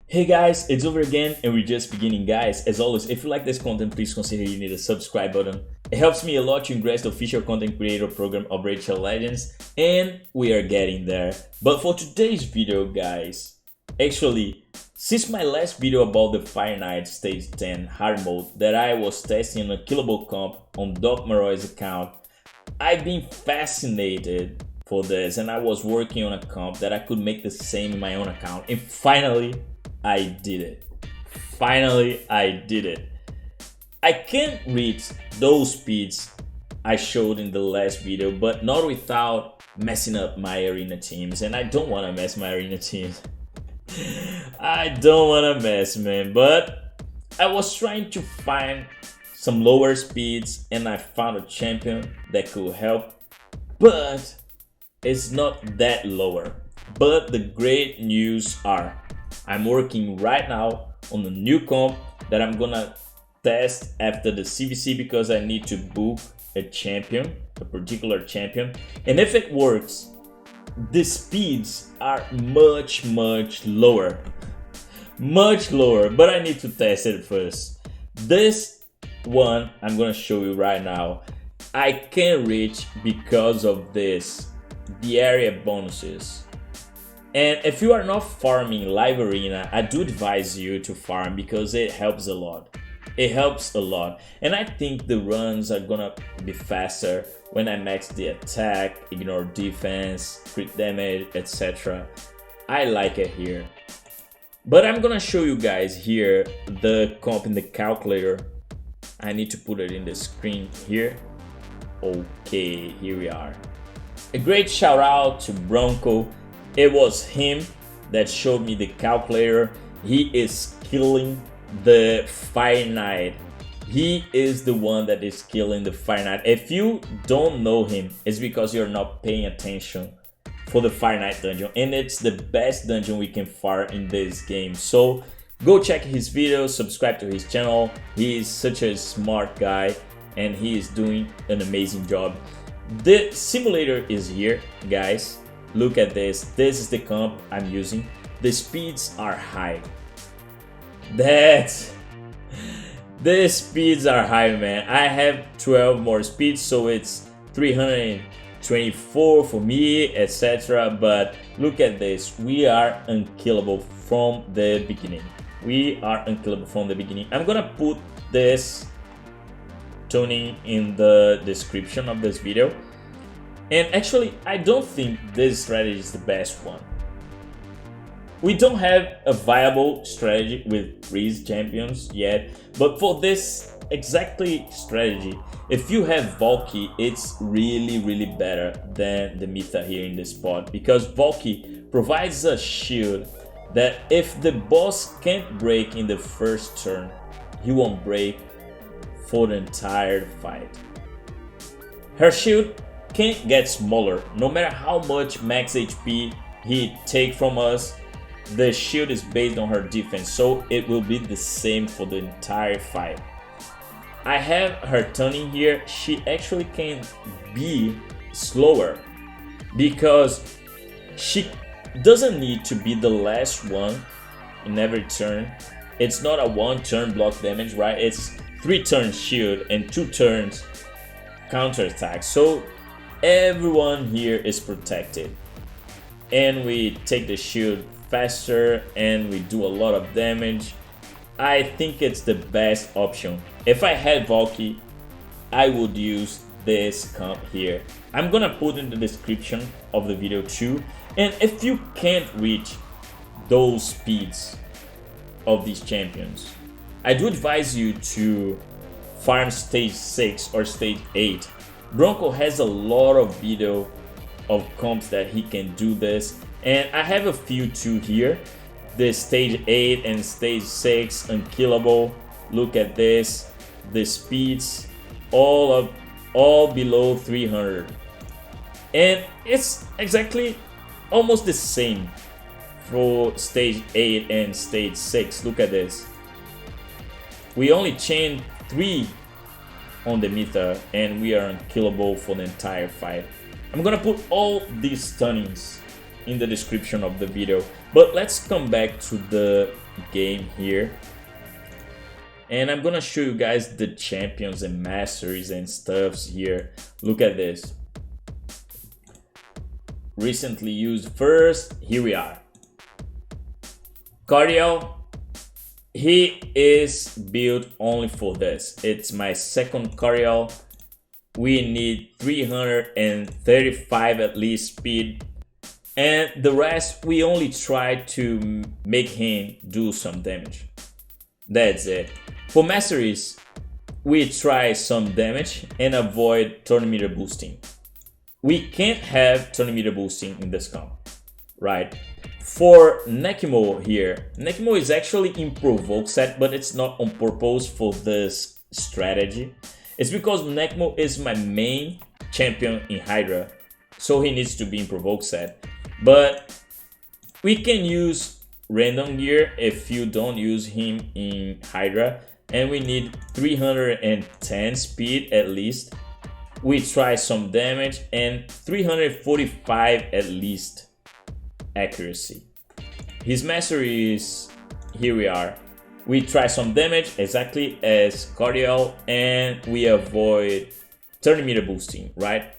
Hey guys, it's over again and we're just beginning, guys. As always, if you like this content, please consider hitting the subscribe button. It helps me a lot to ingress the official content creator program of Rachel Legends, and we are getting there. But for today's video, guys, actually, since my last video about the Fire Knight Stage 10 hard mode that I was testing on UNKILLABLE comp on Doc Maroy's account, I've been fascinated for this, and I was working on a comp that I could make the same in my own account, and finally I did it. Finally, I did it. I can't reach those speeds I showed in the last video, but not without messing up my arena teams, and I don't want to mess my arena teams. I don't want to mess, man, but I was trying to find some lower speeds and I found a champion that could help, but it's not that lower. But the great news are I'm working right now on a new comp that I'm gonna test after the CVC because I need to book a champion, a particular champion, and if it works, the speeds are much lower, but I need to test it first. This one I'm gonna show you right now, I can reach because of this, the area bonuses. And if you are not farming live arena, I do advise you to farm because it helps a lot. It helps a lot. And I think the runs are gonna be faster when I max the attack, ignore defense, crit damage, etc. I like it here. But I'm gonna show you guys here the comp in the calculator. I need to put it in the screen here. Okay, here we are. A great shout out to Bronco. It was him that showed me the calculator. He is killing the Fire Knight. He is the one that is killing the Fire Knight. If you don't know him, it's because you're not paying attention for the Fire Knight dungeon. And it's the best dungeon we can farm in this game. So go check his videos, subscribe to his channel. He is such a smart guy and he is doing an amazing job. The simulator is here, guys. Look at this. This is the comp I'm using. The speeds are high. The speeds are high, man. I have 12 more speeds, so it's 324 for me, etc. But look at this. We are unkillable from the beginning. We are unkillable from the beginning. I'm gonna put this tuning in the description of this video. And actually, I don't think this strategy is the best one. We don't have a viable strategy with freeze champions yet, but for this exactly strategy, if you have Valky, it's really better than the Mita here in this spot, because Valky provides a shield that if the boss can't break in the first turn, he won't break for the entire fight. Her shield can't get smaller. No matter how much max HP he take from us, the shield is based on her defense, so it will be the same for the entire fight. I have her turning here. She actually can be slower because she doesn't need to be the last one in every turn. It's not a one turn block damage, right? It's 3 turns shield and 2 turns counter attack. So everyone here is protected, and we take the shield faster and we do a lot of damage. I think it's the best option. If I had Valky, I would use this comp here. I'm gonna put in the description of the video too. And if you can't reach those speeds of these champions, I do advise you to farm stage 6 or stage 8. Bronco has a lot of video of comps that he can do this, and I have a few too here. The stage 8 and stage 6 unkillable. Look at this. The speeds all below 300. And it's exactly almost the same for stage 8 and stage 6. Look at this. We only changed 3 on the Mytha and we are unkillable for the entire fight. I'm gonna put all these stunnings in the description of the video, but let's come back to the game here. And I'm gonna show you guys the champions and masteries and stuffs here. Look at this. Recently used first, here we are. Cardiel, he is built only for this. It's my second Cardiel. We need 335 at least speed. And the rest, we only try to make him do some damage. That's it. For masteries, we try some damage and avoid turn meter boosting. We can't have turn meter boosting in this comp, right? For Nekimo here, Nekimo is actually in provoke set, but it's not on purpose for this strategy. It's because Nekimo is my main champion in Hydra, so he needs to be in provoke set. But we can use random gear if you don't use him in Hydra, and we need 310 speed at least. We try some damage and 345 at least accuracy. His mastery is, here we are. We try some damage exactly as Cardiel and we avoid turn meter boosting, right?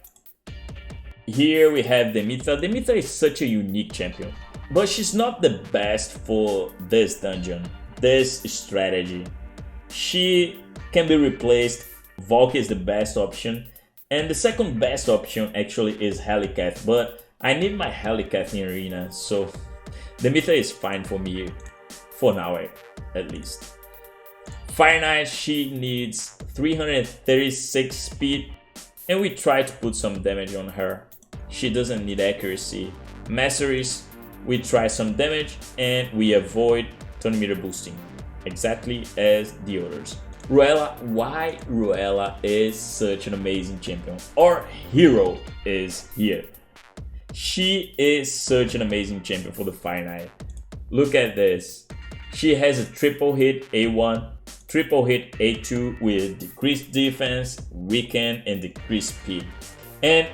Here we have the Mytha. The Mytha is such a unique champion, but she's not the best for this dungeon, this strategy. She can be replaced. Valk is the best option. And the second best option actually is Helicath, but I need my Helicath in arena, so the Mytha is fine for me, for now at least. Fire Knight, she needs 336 speed, and we try to put some damage on her. She doesn't need accuracy. Masteries, we try some damage, and we avoid turn meter boosting, exactly as the others. Ruella, why Ruella is such an amazing champion. Our hero is here. She is such an amazing champion for the Fire Knight. Look at this. She has a triple hit A1, triple hit A2 with decreased defense, weaken, and decreased speed. And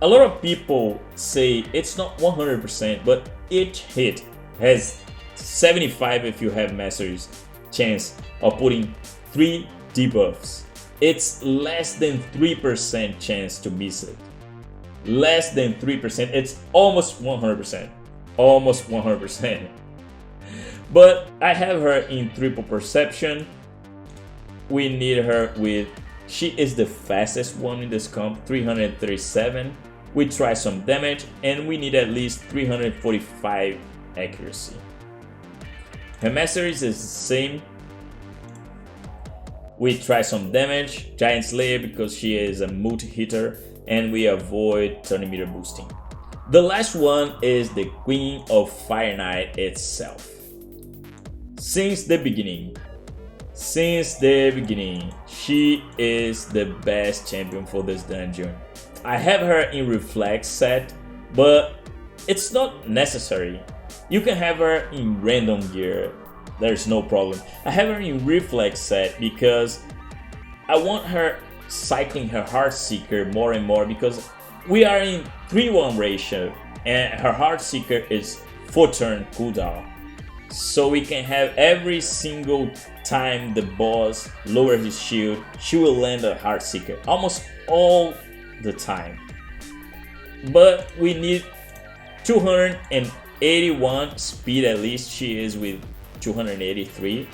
a lot of people say it's not 100%, but each hit has 75 if you have masteries chance of putting 3 debuffs. It's less than 3% chance to miss it. Less than 3%. It's almost 100%. Almost 100%. But I have her in triple perception. We need her with, she is the fastest one in this comp, 337. We try some damage and we need at least 345 accuracy. Her masteries is the same. We try some damage, Giant Slayer because she is a multi-hitter, and we avoid turn meter boosting. The last one is the Queen of Fire Knight itself. Since the beginning, she is the best champion for this dungeon. I have her in Reflex set, but it's not necessary. You can have her in random gear. There's no problem. I have her in Reflex set because I want her cycling her Heartseeker more and more because we are in 3-1 ratio and her Heartseeker is 4 turn cooldown. So we can have every single time the boss lowers his shield, she will land a Heartseeker. Almost all the time. But we need 281 speed at least. She is with 283.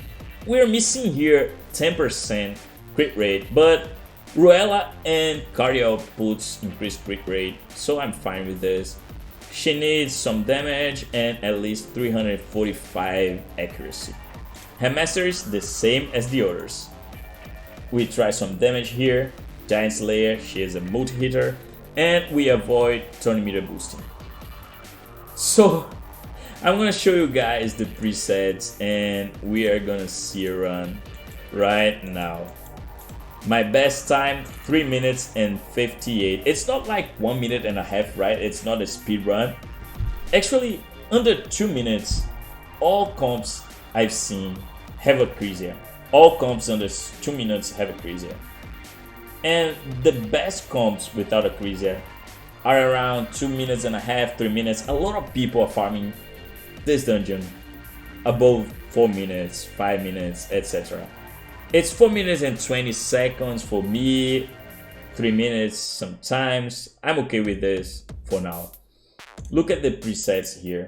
We're missing here 10% crit rate, but Ruella and Cardiel puts increased crit rate, so I'm fine with this. She needs some damage and at least 345 accuracy. Her master is the same as the others. We try some damage here. Giant Slayer, she is a multi-hitter, and we avoid turn meter boosting. So I'm gonna show you guys the presets and we are gonna see a run right now. My best time 3 minutes and 58. It's not like 1 minute and a half, right? It's not a speed run. Actually, under 2 minutes, all comps I've seen have a Crazier. All comps under 2 minutes have a Crazier. And the best comps without a Crisia are around 2.5 minutes, 3 minutes. A lot of people are farming this dungeon above 4 minutes, 5 minutes, etc. It's 4 minutes and 20 seconds for me, 3 minutes sometimes. I'm okay with this for now. Look at the presets here.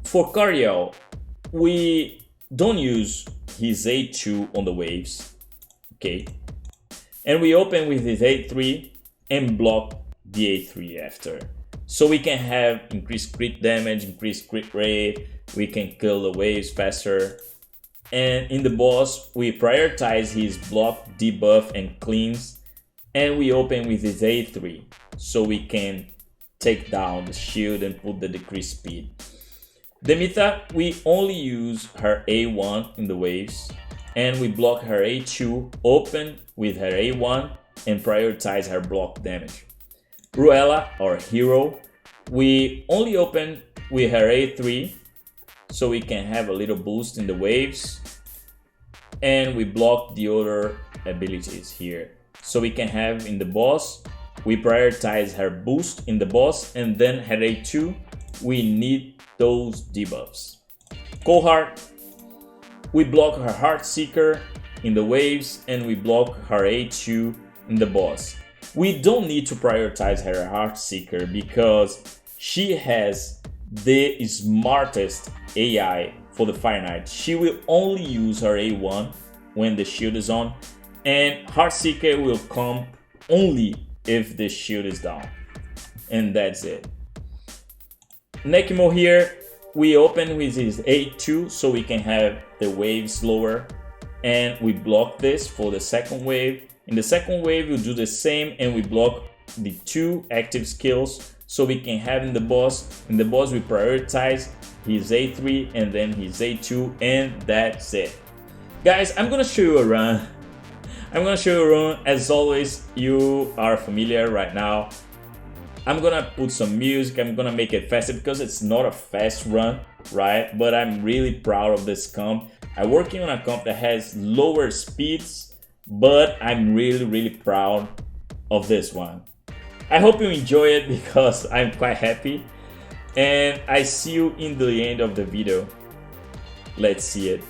For Cariel, we don't use his A2 on the waves, okay? And we open with his A3 and block the A3 after. So we can have increased crit damage, increased crit rate, we can kill the waves faster. And in the boss, we prioritize his block, debuff, and cleans. And we open with his A3, so we can take down the shield and put the decreased speed. Demitha, we only use her A1 in the waves, and we block her A2, open with her A1, and prioritize her block damage. Ruella, our hero, we only open with her A3, so we can have a little boost in the waves, and we block the other abilities here. So we can have in the boss, we prioritize her boost in the boss, and then her A2, we need those debuffs. Cohort, we block her Heartseeker in the waves, and we block her A2 in the boss. We don't need to prioritize her Heartseeker because she has the smartest AI for the Fire Knight. She will only use her A1 when the shield is on, and Heartseeker will come only if the shield is down. And that's it. Nekimo here, we open with his A2 so we can have the wave slower, and we block this for the second wave. In the second wave, we'll do the same, and we block the 2 active skills so we can have in the boss. In the boss, we prioritize his A3 and then his A2, and that's it. Guys, I'm gonna show you a run. As always, you are familiar right now. I'm gonna put some music, I'm gonna make it faster because it's not a fast run, right? But I'm really proud of this comp. I'm working on a comp that has lower speeds, but I'm really proud of this one. I hope you enjoy it because I'm quite happy. And I see you in the end of the video. Let's see it.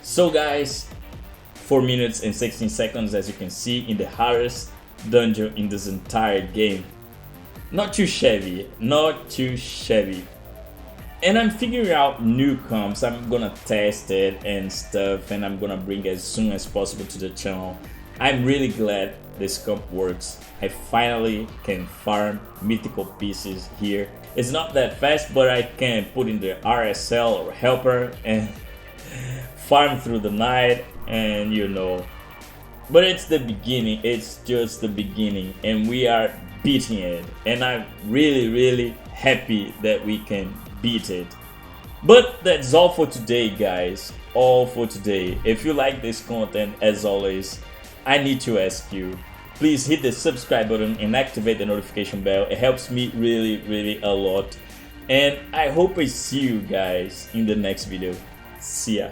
So guys, 4 minutes and 16 seconds as you can see in the hardest dungeon in this entire game. Not too shabby, not too shabby. And I'm figuring out new comps. I'm gonna test it and stuff, and I'm gonna bring it as soon as possible to the channel. I'm really glad this comp works. I finally can farm mythical pieces here. It's not that fast, but I can put in the RSL or helper and farm through the night, and you know. But it's the beginning, it's just the beginning, and we are beating it. And I'm really happy that we can beat it. But that's all for today, guys. All for today. If you like this content, as always, I need to ask you, please hit the subscribe button and activate the notification bell. It helps me really a lot. And I hope I see you guys in the next video. See ya.